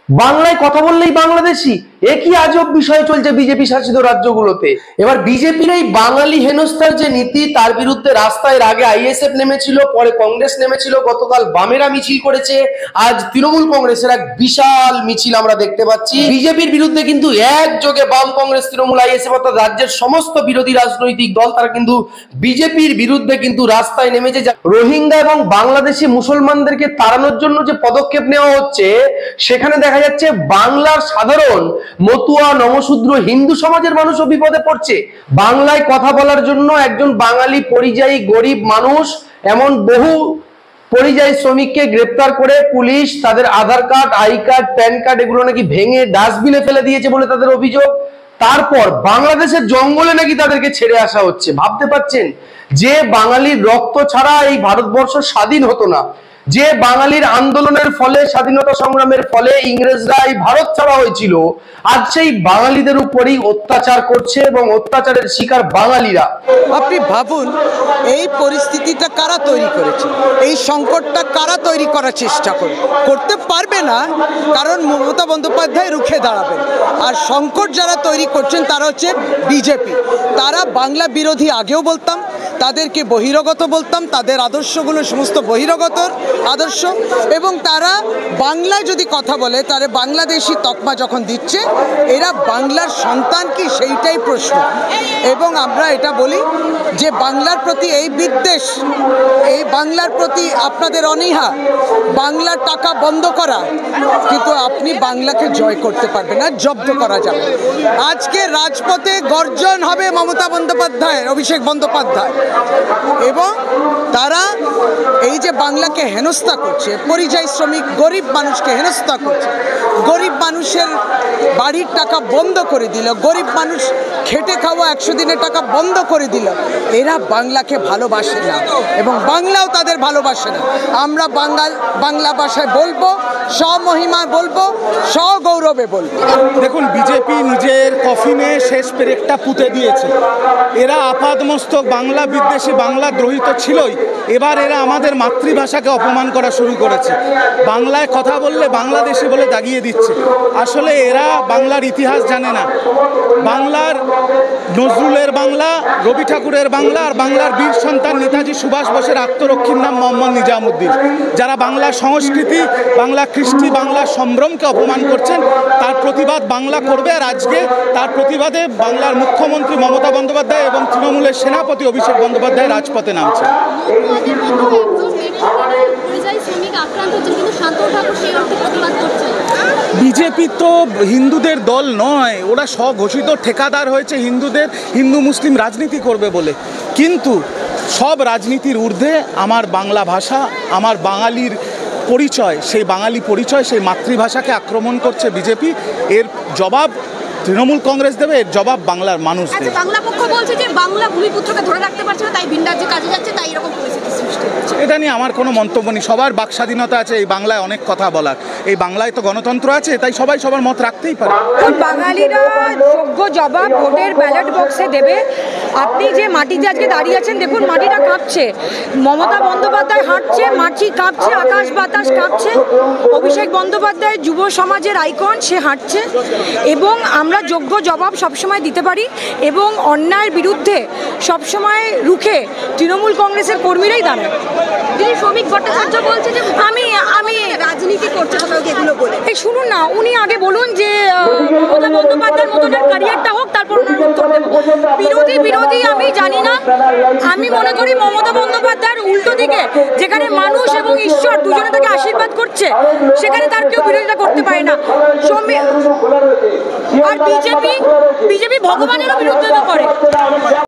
বাংলায় কথা বললেই বাংলাদেশি, একই আজব বিষয় চলছে বিজেপি শাসিত রাজ্যগুলোতে। এবার বিজেপির এই বাঙালি হেনস্থার যে নীতি, তার বিরুদ্ধে রাস্তায় আগে আইএসএফ নেমেছিল, পরে কংগ্রেস নেমেছিল, গতকাল বামেরা মিছিল করেছে, আজ তৃণমূল কংগ্রেসের এক বিশাল মিছিল আমরা দেখতে পাচ্ছি। বিজেপির বিরুদ্ধে কিন্তু একযোগে বাম, কংগ্রেস, তৃণমূল, আইএসএফ অর্থাৎ রাজ্যের সমস্ত বিরোধী রাজনৈতিক দল তারা কিন্তু বিজেপির বিরুদ্ধে কিন্তু রাস্তায় নেমেছে। রোহিঙ্গা এবং বাংলাদেশি মুসলমানদেরকে তাড়ানোর জন্য যে পদক্ষেপ নেওয়া হচ্ছে, সেখানে দেখা যাচ্ছে বাংলার সাধারণ মতুয়া, নমশূদ্র, হিন্দু সমাজের মানুষও বিপদে পড়ছে। বাংলায় কথা বলার জন্য একজন বাঙালি পরিযায়ী গরিব মানুষ, এমন বহু পরিযায়ী শ্রমিককে গ্রেপ্তার করে পুলিশ তাদের Aadhaar card, I card, PAN card এগুলো নাকি ভেঙে ডাস্টবিনে ফেলে দিয়েছে বলে তাদের অভিযোগ। তারপর বাংলাদেশের জঙ্গলে নাকি তাদেরকে ছেড়ে আসা হচ্ছে। ভাবতে পারছেন, যে বাঙালির রক্ত ছাড়া এই ভারতবর্ষ স্বাধীন হতো না, যে বাঙালির আন্দোলনের ফলে, স্বাধীনতা সংগ্রামের ফলে ইংরেজরা এই ভারত ছাড়া হয়েছিল, আজ সেই বাঙালিদের উপরই অত্যাচার করছে এবং অত্যাচারের শিকার বাঙালিরা। আপনি ভাবুন, এই পরিস্থিতিটা কারা তৈরি করেছে, এই সংকটটা কারা তৈরি করার চেষ্টা করতে পারবে না, কারণ মমতা বন্দ্যোপাধ্যায় রুখে দাঁড়াবেন। আর সংকট যারা তৈরি করছেন তারা হচ্ছে বিজেপি। তারা বাংলা বিরোধী আগেও বলতাম, তাদেরকে বহিরাগত বলতাম, তাদের আদর্শগুলো সমস্ত বহিরাগত আদর্শ, এবং তারা বাংলায় যদি কথা বলে তারা বাংলাদেশি তকমা যখন দিচ্ছে, এরা বাংলার সন্তান কি সেইটাই প্রশ্ন। এবং আমরা এটা বলি যে বাংলার প্রতি এই বিদ্বেষ, এই বাংলার প্রতি আপনাদের অনীহা, বাংলার টাকা বন্ধ করা, কিন্তু আপনি বাংলাকে জয় করতে পারবেন না, জব্দ করা যাবে। আজকে রাজপথে গর্জন হবে মমতা বন্দ্যোপাধ্যায়, অভিষেক বন্দ্যোপাধ্যায়, এবং তারা এই যে বাংলাকে হেনস্থা করছে, পরিযায়ী শ্রমিক গরিব মানুষকে হেনস্থা করছে, গরিব মানুষের বাড়ির টাকা বন্ধ করে দিল, গরিব মানুষ খেটে খাওয়া 100 দিনের টাকা বন্ধ করে দিল। এরা বাংলাকে ভালোবাসে না এবং বাংলাও তাদের ভালোবাসে না। আমরা বাংলা ভাষায় বলবো, স্বমহিমায় বলবো, স্বগৌরবে বলবো। দেখুন, বিজেপি নিজের কফিনে শেষ পেরেকটা পুঁতে দিয়েছে। এরা আপাদমস্তক বাংলা বিদ্বেষী, বাংলা দ্রোহী তো ছিলই, এবার এরা আমাদের মাতৃভাষাকে অপমান করা শুরু করেছে। বাংলায় কথা বললে বাংলাদেশি বলে দাগিয়ে দিচ্ছে। আসলে এরা বাংলার ইতিহাস জানে না। বাংলার নজরুলের বাংলা, রবি ঠাকুরের বাংলা, আর বাংলার বীর সন্তান নেতাজি সুভাষ বোসের আত্মরক্ষীর নাম মোহাম্মদ নিজামুদ্দিন। যারা বাংলার সংস্কৃতি, বাংলা কৃষ্টি, বাংলার সম্ভ্রমকে অপমান করছেন, তার প্রতিবাদ বাংলা করবে। আর আজকে তার প্রতিবাদে বাংলার মুখ্যমন্ত্রী মমতা বন্দ্যোপাধ্যায় এবং তৃণমূলের সেনাপতি অভিষেক বন্দ্যোপাধ্যায় রাজপথে নামছে। বিজেপি তো হিন্দুদের দল নয়, ওরা স্বঘোষিত ঠিকাদার হয়েছে হিন্দুদের, হিন্দু মুসলিম রাজনীতি করবে বলে। কিন্তু সব রাজনীতির ঊর্ধ্বে আমার বাংলা ভাষা, আমার বাঙালির পরিচয়, সেই বাঙালি পরিচয়, সেই মাতৃভাষাকে আক্রমণ করছে বিজেপি। এর জবাব তৃণমূল কংগ্রেস দেবে, এর জবাব বাংলার মানুষ দেবে। বাংলা পক্ষ বলছে যে বাংলা ভূমিপুত্রকে ধরে রাখতে পারছে না, তাই ভিন রাজ্যে কাজে যাচ্ছে, তাই এরকম পরিস্থিতি সৃষ্টি হচ্ছে। এটা নিয়ে আমার কোনো মন্তব্য নেই। সবার বাক স্বাধীনতা আছে এই বাংলায় অনেক কথা বলার। এই বাংলায় তো গণতন্ত্র আছে, তাই সবাই সবার মত রাখতেই পারে। বাঙালিরা যোগ্য জবাব ভোটের ব্যালট বক্সে দেবে। আপনি যে মাটিতে আজকে দাঁড়িয়ে আছেন, দেখুন মাটিটা কাঁপছে, মমতা বন্দ্যোপাধ্যায় হাঁটছে, মাটি কাঁপছে, আকাশ বাতাস কাঁপছে। অভিষেক বন্দ্যোপাধ্যায় যুব সমাজের আইকন, সে হাঁটছে। এবং আমরা যোগ্য জবাব সবসময় দিতে পারি এবং অন্যায়ের বিরুদ্ধে সবসময় রুখে তৃণমূল কংগ্রেসের কর্মীরাই দাঁড়ায়। শ্রমিক ভট্টাচার্য বলছে যে আমি রাজনীতি করছে এগুলো বলে। শুনুন না, উনি আগে বলুন যে মমতা বন্দ্যোপাধ্যায়ের মতন ক্যারিয়ারটা হোক, তারপর ওনার উত্তর দেব। বিরোধী আমি জানি না। আমি মনে করি মমতা বন্দ্যোপাধ্যায়ের উল্টো দিকে, যেখানে মানুষ এবং ঈশ্বর দুজনে তাকে আশীর্বাদ করছে, সেখানে তার কেউ বিরোধিতা করতে পারে না। আর বিজেপি ভগবানেরও বিরুদ্ধে করে।